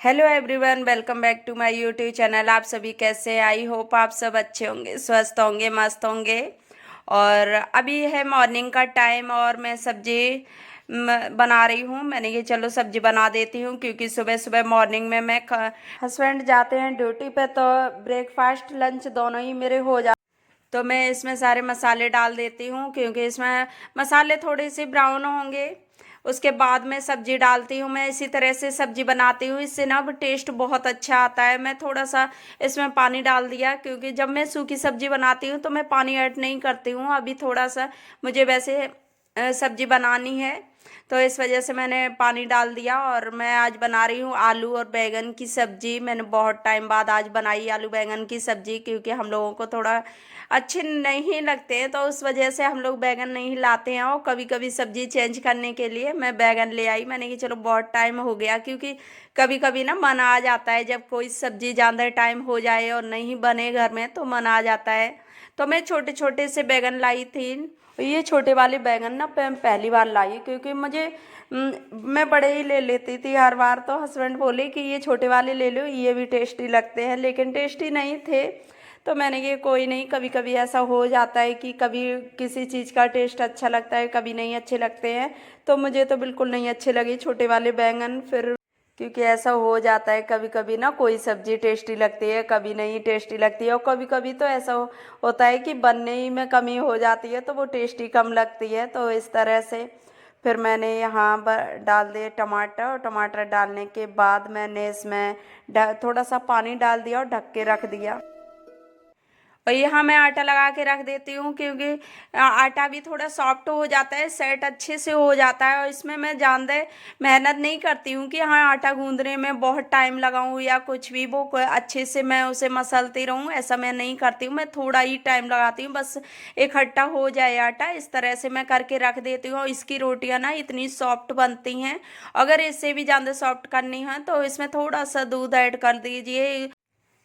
Hello everyone, welcome back to my YouTube channel. आप सभी कैसे हैं? आई होप आप सब अच्छे होंगे, स्वस्थ होंगे, मस्त होंगे। और अभी है मॉर्निंग का टाइम और मैं सब्जी बना रही हूँ। मैंने ये चलो सब्जी बना देती हूँ क्योंकि सुबह सुबह मॉर्निंग में मैं हस्बैंड जाते हैं ड्यूटी पे, तो ब्रेकफास्ट लंच दोनों ही मेरे हो जाते। तो मैं इसमें सारे मसाले डाल देती हूँ क्योंकि इसमें मसाले थोड़े से ब्राउन होंगे, उसके बाद में सब्जी डालती हूँ। मैं इसी तरह से सब्जी बनाती हूँ, इससे ना अब टेस्ट बहुत अच्छा आता है। मैं थोड़ा सा इसमें पानी डाल दिया क्योंकि जब मैं सूखी सब्जी बनाती हूँ तो मैं पानी ऐड नहीं करती हूँ। अभी थोड़ा सा मुझे वैसे सब्जी बनानी है तो इस वजह से मैंने पानी डाल दिया। और मैं आज बना रही हूँ आलू और बैगन की सब्जी। मैंने बहुत टाइम बाद आज बनाई आलू बैगन की सब्जी क्योंकि हम लोगों को थोड़ा अच्छे नहीं लगते हैं, तो उस वजह से हम लोग बैगन नहीं लाते हैं। और कभी कभी सब्जी चेंज करने के लिए मैं बैगन ले आई। मैंने कि चलो बहुत टाइम हो गया, क्योंकि कभी कभी ना मन आ जाता है जब कोई सब्जी ज़्यादा टाइम हो जाए और नहीं बने घर में तो मन आ जाता है। तो मैं छोटे छोटे से बैगन लाई थी। ये छोटे वाले बैगन ना मैं पहली बार लाई क्योंकि मुझे मैं बड़े ही ले लेती थी हर बार। तो हस्बैंड बोले कि ये छोटे वाले ले लो, ये भी टेस्टी लगते हैं, लेकिन टेस्टी नहीं थे। तो मैंने कि कोई नहीं, कभी कभी ऐसा हो जाता है कि कभी किसी चीज़ का टेस्ट अच्छा लगता है, कभी नहीं अच्छे लगते हैं। तो मुझे तो बिल्कुल नहीं अच्छे लगे छोटे वाले बैंगन फिर, क्योंकि ऐसा हो जाता है कभी कभी ना, कोई सब्जी टेस्टी लगती है कभी नहीं टेस्टी लगती है। और कभी कभी तो ऐसा होता है कि बनने ही में कमी हो जाती है तो वो टेस्टी कम लगती है। तो इस तरह से फिर मैंने यहाँ पर डाल दिए टमाटर, और टमाटर डालने के बाद मैंने इसमें थोड़ा सा पानी डाल दिया और ढक के रख दिया। और यहाँ मैं आटा लगा के रख देती हूँ क्योंकि आटा भी थोड़ा सॉफ्ट हो जाता है, सेट अच्छे से हो जाता है। और इसमें मैं ज़्यादा मेहनत नहीं करती हूँ कि हाँ आटा गूंदने में बहुत टाइम लगाऊँ या कुछ भी, वो अच्छे से मैं उसे मसलती रहूँ, ऐसा मैं नहीं करती हूँ। मैं थोड़ा ही टाइम लगाती हूँ, बस इकट्ठा हो जाए आटा, इस तरह से मैं करके रख देती हूँ। और इसकी रोटियाँ ना इतनी सॉफ्ट बनती हैं। अगर इससे भी ज़्यादा सॉफ्ट करनी है तो इसमें थोड़ा सा दूध ऐड कर दीजिए।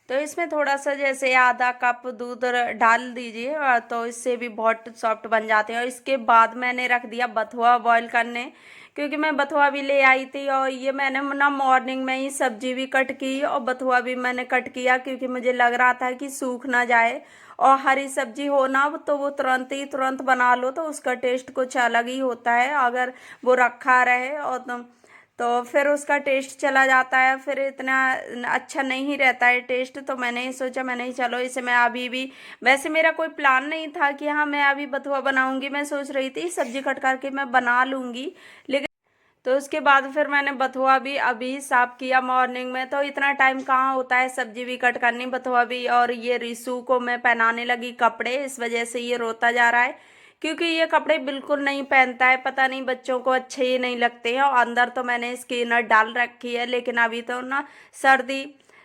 तो इसमें थोड़ा सा जैसे आधा कप दूध डाल दीजिए, तो इससे भी बहुत सॉफ्ट बन जाते हैं। और इसके बाद मैंने रख दिया बथुआ बॉईल करने, क्योंकि मैं बथुआ भी ले आई थी। और ये मैंने ना मॉर्निंग में ही सब्जी भी कट की और बथुआ भी मैंने कट किया क्योंकि मुझे लग रहा था कि सूख ना जाए। और हरी सब्जी हो ना तो वो तुरंत बना लो तो उसका टेस्ट कुछ अलग ही होता है। अगर वो रखा रहे और तो फिर उसका टेस्ट चला जाता है, फिर इतना अच्छा नहीं रहता है टेस्ट। तो मैंने सोचा, मैंने चलो इसे मैं अभी भी, वैसे मेरा कोई प्लान नहीं था कि हाँ मैं अभी बथुआ बनाऊंगी, मैं सोच रही थी सब्जी कट करके मैं बना लूंगी। लेकिन तो उसके बाद फिर मैंने बथुआ भी अभी साफ किया मॉर्निंग में। तो इतना टाइम कहाँ होता है सब्जी भी कट करनी, बथुआ भी। और ये रिसू को मैं पहनाने लगी कपड़े, इस वजह से ये रोता जा रहा है क्योंकि ये कपड़े बिल्कुल नहीं पहनता है। पता नहीं बच्चों को अच्छे ही नहीं लगते हैं। और अंदर तो मैंने इसकी इनर डाल रखी है, लेकिन अभी तो ना सर्दी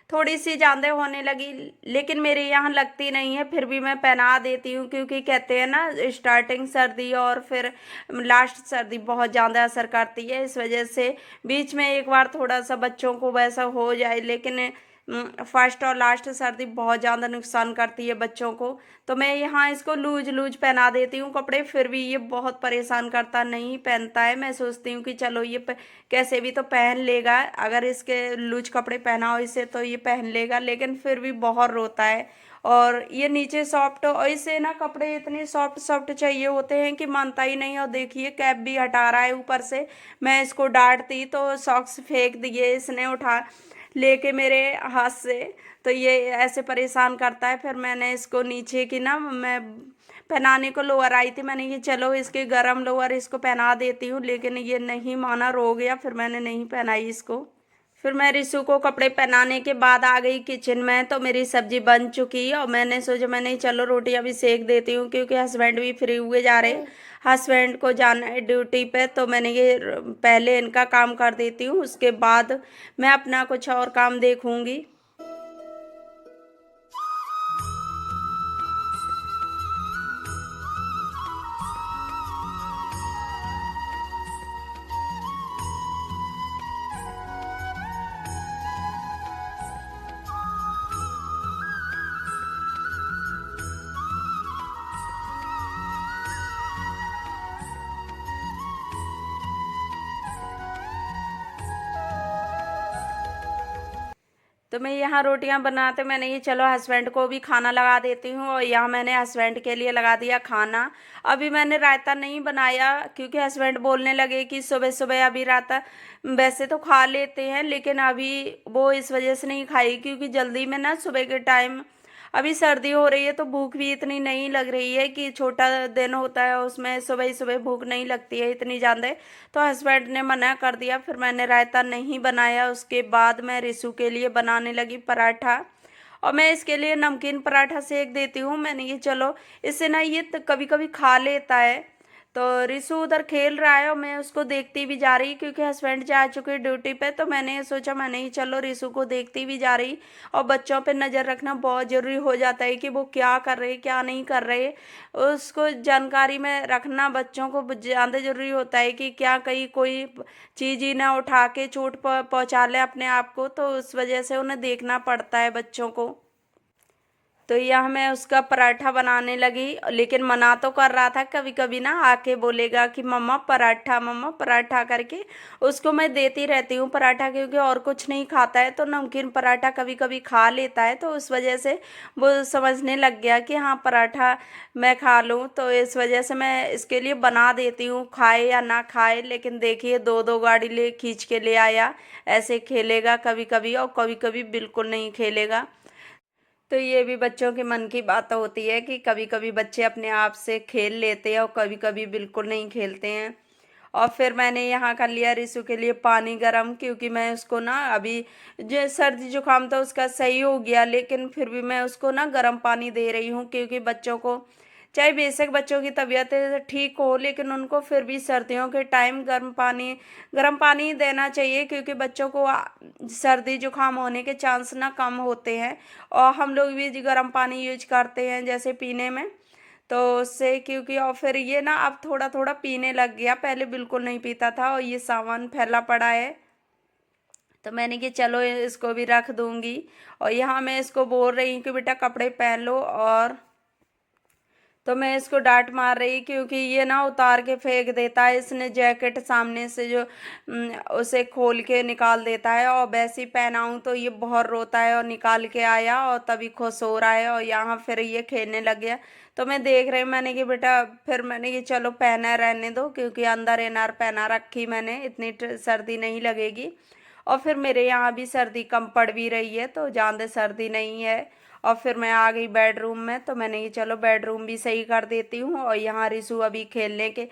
थोड़ी सी ज़्यादा होने लगी, लेकिन मेरे यहाँ लगती नहीं है, फिर भी मैं पहना देती हूँ क्योंकि कहते हैं ना स्टार्टिंग सर्दी और फिर लास्ट सर्दी बहुत ज़्यादा असर करती है। इस वजह से बीच में एक बार थोड़ा सा बच्चों को वैसा हो जाए, लेकिन फर्स्ट और लास्ट सर्दी बहुत ज़्यादा नुकसान करती है बच्चों को। तो मैं यहाँ इसको लूज लूज पहना देती हूँ कपड़े, फिर भी ये बहुत परेशान करता, नहीं पहनता है। मैं सोचती हूँ कि चलो ये कैसे भी तो पहन लेगा, अगर इसके लूज कपड़े पहनाओ इसे तो ये पहन लेगा, लेकिन फिर भी बहुत रोता है। और ये नीचे सॉफ्ट, और इसे ना कपड़े इतने सॉफ्ट सॉफ्ट चाहिए होते हैं कि मानता ही नहीं। और देखिए कैप भी हटा रहा है ऊपर से। मैं इसको डांटती तो सॉक्स फेंक दिए इसने उठा लेके मेरे हाथ से। तो ये ऐसे परेशान करता है। फिर मैंने इसको नीचे की ना, मैं पहनाने को लोअर आई थी, मैंने ये चलो इसके गरम लोअर इसको पहना देती हूँ, लेकिन ये नहीं माना, रो गया, फिर मैंने नहीं पहनाई इसको। फिर मैं रिशु को कपड़े पहनाने के बाद आ गई किचन में। तो मेरी सब्जी बन चुकी और मैंने सोचा मैंने चलो रोटियां भी सेक देती हूँ क्योंकि हस्बैंड भी फ्री हुए जा रहे, हस्बैंड को जाना है ड्यूटी पे। तो मैंने ये पहले इनका काम कर देती हूँ, उसके बाद मैं अपना कुछ और काम देखूंगी। तो मैं यहाँ रोटियां बनाते मैंने ये चलो हस्बैंड को भी खाना लगा देती हूँ, और यहाँ मैंने हस्बैंड के लिए लगा दिया खाना। अभी मैंने रायता नहीं बनाया क्योंकि हस्बैंड बोलने लगे कि सुबह सुबह अभी रायता वैसे तो खा लेते हैं, लेकिन अभी वो इस वजह से नहीं खाई क्योंकि जल्दी में ना सुबह के टाइम अभी सर्दी हो रही है तो भूख भी इतनी नहीं लग रही है कि छोटा दिन होता है उसमें सुबह ही सुबह भूख नहीं लगती है इतनी ज़्यादा। तो हस्बैंड ने मना कर दिया, फिर मैंने रायता नहीं बनाया। उसके बाद मैं रिसू के लिए बनाने लगी पराठा, और मैं इसके लिए नमकीन पराठा सेक देती हूँ। मैंने ये चलो इससे ना ये कभी कभी खा लेता है। तो रिसु उधर खेल रहा है और मैं उसको देखती भी जा रही क्योंकि हस्बैंड जा चुके ड्यूटी पे। तो मैंने ये सोचा मैंने ही चलो रिसु को देखती भी जा रही। और बच्चों पे नज़र रखना बहुत ज़रूरी हो जाता है कि वो क्या कर रहे क्या नहीं कर रहे, उसको जानकारी में रखना बच्चों को ज़्यादा ज़रूरी होता है कि क्या कहीं कोई चीज़ ही ना उठा के चोट पहुंचा ले अपने आप को, तो उस वजह से उन्हें देखना पड़ता है बच्चों को। तो यह मैं उसका पराठा बनाने लगी, लेकिन मना तो कर रहा था, कभी कभी ना आके बोलेगा कि मम्मा पराठा करके उसको मैं देती रहती हूँ पराठा, क्योंकि और कुछ नहीं खाता है तो नमकीन पराठा कभी कभी खा लेता है। तो उस वजह से वो समझने लग गया कि हाँ पराठा मैं खा लूँ, तो इस वजह से मैं इसके लिए बना देती हूँ खाए या ना खाए। लेकिन देखिए दो दो गाड़ी ले खींच के ले आया, ऐसे खेलेगा कभी कभी और कभी कभी बिल्कुल नहीं खेलेगा। तो ये भी बच्चों के मन की बात होती है कि कभी कभी बच्चे अपने आप से खेल लेते हैं और कभी कभी बिल्कुल नहीं खेलते हैं। और फिर मैंने यहाँ कर लिया रिसु के लिए पानी गरम, क्योंकि मैं उसको ना अभी जो सर्दी जुकाम तो उसका सही हो गया, लेकिन फिर भी मैं उसको ना गर्म पानी दे रही हूँ क्योंकि बच्चों को चाहे बेशक बच्चों की तबीयत ठीक हो लेकिन उनको फिर भी सर्दियों के टाइम गर्म पानी ही देना चाहिए, क्योंकि बच्चों को सर्दी जुकाम होने के चांस ना कम होते हैं। और हम लोग भी गर्म पानी यूज करते हैं जैसे पीने में, तो उससे क्योंकि और फिर ये ना अब थोड़ा थोड़ा पीने लग गया, पहले बिल्कुल नहीं पीता था। और ये सामान फैला पड़ा है तो मैंने कि चलो इसको भी रख दूंगी। और यहाँ मैं इसको बोल रही हूँ कि बेटा कपड़े पहन लो, और तो मैं इसको डांट मार रही क्योंकि ये ना उतार के फेंक देता है। इसने जैकेट सामने से जो उसे खोल के निकाल देता है, और वैसे ही पहनाऊँ तो ये बहुत रोता है। और निकाल के आया और तभी खुश हो रहा है और यहाँ फिर ये खेलने लग गया। तो मैं देख रही मैंने कि बेटा फिर मैंने कि चलो पहना रहने दो, क्योंकि अंदर इनार पहना रखी मैंने, इतनी सर्दी नहीं लगेगी। और फिर मेरे यहाँ भी सर्दी कम पड़ भी रही है तो ज़्यादा सर्दी नहीं है। और फिर मैं आ गई बेडरूम में, तो मैंने ये चलो बेडरूम भी सही कर देती हूँ। और यहाँ रिसु अभी खेलने के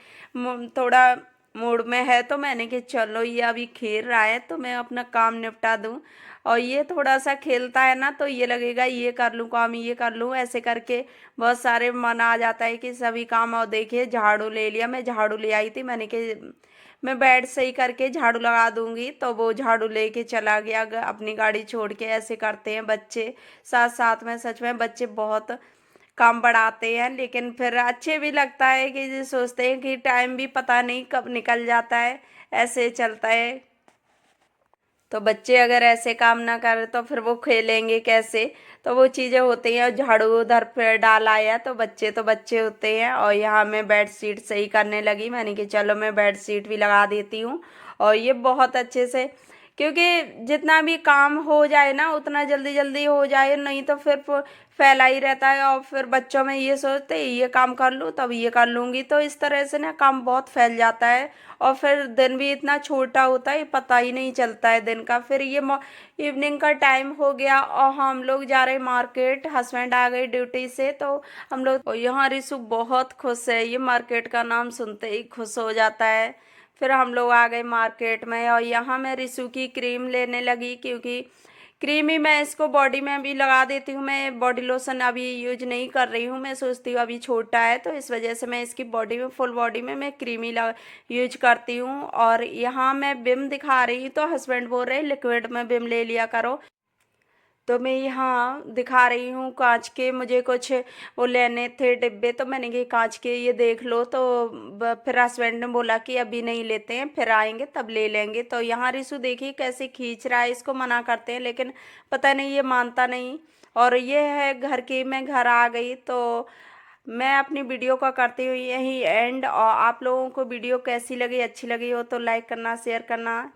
थोड़ा मूड में है, तो मैंने कि चलो ये अभी खेल रहा है तो मैं अपना काम निपटा दूँ। और ये थोड़ा सा खेलता है ना तो ये लगेगा ये कर लूँ काम, ये कर लूँ, ऐसे करके बहुत सारे मन आ जाता है कि सभी काम। और देखिए झाड़ू ले लिया, मैं झाड़ू ले आई थी, मैंने कि मैं बेड सही करके झाड़ू लगा दूंगी, तो वो झाड़ू लेके चला गया अपनी गाड़ी छोड़ के। ऐसे करते हैं बच्चे साथ साथ में, सच में बच्चे बहुत काम बढ़ाते हैं, लेकिन फिर अच्छे भी लगता है कि जो सोचते हैं कि टाइम भी पता नहीं कब निकल जाता है, ऐसे चलता है। तो बच्चे अगर ऐसे काम ना करें तो फिर वो खेलेंगे कैसे, तो वो चीज़ें होती हैं। और झाड़ू उधर पे डाल आया, तो बच्चे होते हैं। और यहाँ मैं बेड शीट सही करने लगी, मैंने कि चलो मैं बेड शीट भी लगा देती हूँ। और ये बहुत अच्छे से, क्योंकि जितना भी काम हो जाए ना उतना जल्दी जल्दी हो जाए, नहीं तो फिर फैला ही रहता है। और फिर बच्चों में ये सोचते ये काम कर लूँ तब ये कर लूँगी, तो इस तरह से ना काम बहुत फैल जाता है। और फिर दिन भी इतना छोटा होता है पता ही नहीं चलता है दिन का। फिर ये इवनिंग का टाइम हो गया और हम लोग जा रहे मार्केट, हस्बैंड आ गए ड्यूटी से। तो हम लोग, और यहाँ रिसु बहुत खुश है, ये मार्केट का नाम सुनते ही खुश हो जाता है। फिर हम लोग आ गए मार्केट में, और यहाँ मैं रिसु की क्रीम लेने लगी, क्योंकि क्रीम ही मैं इसको बॉडी में भी लगा देती हूँ। मैं बॉडी लोशन अभी यूज नहीं कर रही हूँ, मैं सोचती हूँ अभी छोटा है तो इस वजह से मैं इसकी बॉडी में फुल बॉडी में मैं क्रीम ही यूज करती हूँ। और यहाँ मैं विम दिखा रही हूँ तो हस्बैंड बोल रहे हैं लिक्विड में विम ले लिया करो। तो मैं यहाँ दिखा रही हूँ कांच के, मुझे कुछ वो लेने थे डिब्बे, तो मैंने कहा कांच के ये देख लो। तो फिर हस्बैंड ने बोला कि अभी नहीं लेते हैं, फिर आएंगे तब ले लेंगे। तो यहाँ रिसु देखिए कैसे खींच रहा है, इसको मना करते हैं लेकिन पता नहीं ये मानता नहीं। और ये है घर की, मैं घर आ गई तो मैं अपनी वीडियो का करती हूँ यही एंड। और आप लोगों को वीडियो कैसी लगी, अच्छी लगी हो तो लाइक करना, शेयर करना,